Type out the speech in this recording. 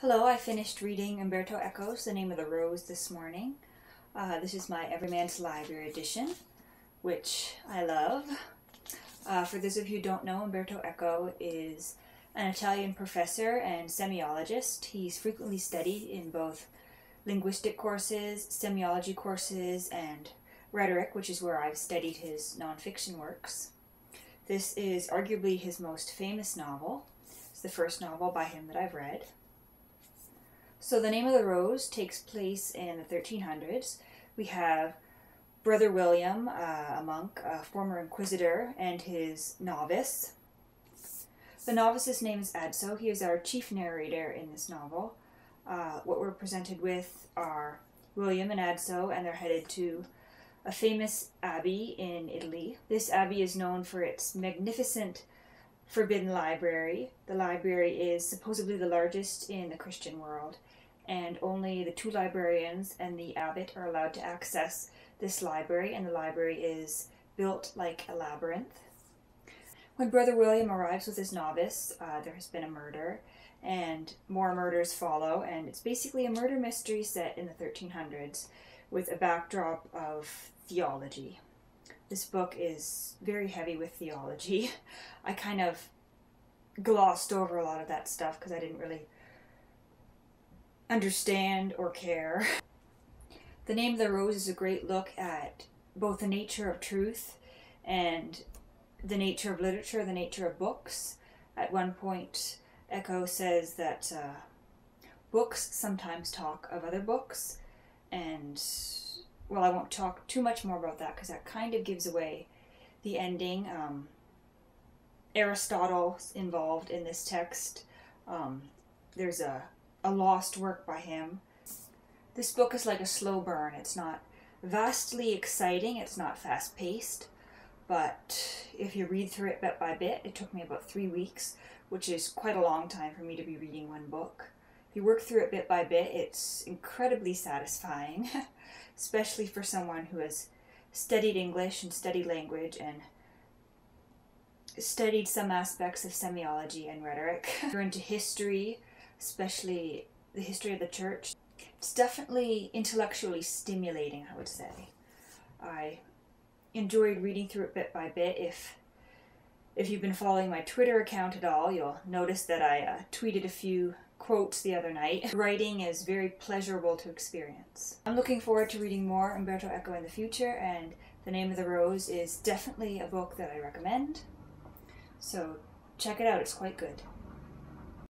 Hello, I finished reading Umberto Eco's The Name of the Rose this morning. This is my Everyman's Library edition, which I love. For those of you who don't know, Umberto Eco is an Italian professor and semiologist. He's frequently studied in both linguistic courses, semiology courses, and rhetoric, which is where I've studied his nonfiction works. This is arguably his most famous novel. It's the first novel by him that I've read. So The Name of the Rose takes place in the 1300s. We have Brother William, a monk, a former inquisitor, and his novice. The novice's name is Adso. He is our chief narrator in this novel. What we're presented with are William and Adso, and they're headed to a famous abbey in Italy. This abbey is known for its magnificent forbidden library. The library is supposedly the largest in the Christian world, and only the two librarians and the abbot are allowed to access this library, and the library is built like a labyrinth. When Brother William arrives with his novice, there has been a murder, and more murders follow, and it's basically a murder mystery set in the 1300s with a backdrop of theology. This book is very heavy with theology. I kind of glossed over a lot of that stuff because I didn't really understand or care. The Name of the Rose is a great look at both the nature of truth and the nature of literature, the nature of books. At one point, Eco says that books sometimes talk of other books, and well, I won't talk too much more about that because that kind of gives away the ending. Aristotle's involved in this text. There's a lost work by him. This book is like a slow burn. It's not vastly exciting, it's not fast-paced, but if you read through it bit by bit, it took me about 3 weeks, which is quite a long time for me to be reading one book. If you work through it bit by bit, it's incredibly satisfying, especially for someone who has studied English and studied language and studied some aspects of semiology and rhetoric. If you're into history, especially the history of the church, it's definitely intellectually stimulating, I would say. I enjoyed reading through it bit by bit. If you've been following my Twitter account at all, you'll notice that I tweeted a few quotes the other night. Writing is very pleasurable to experience. I'm looking forward to reading more Umberto Eco in the future, and The Name of the Rose is definitely a book that I recommend. So check it out, it's quite good.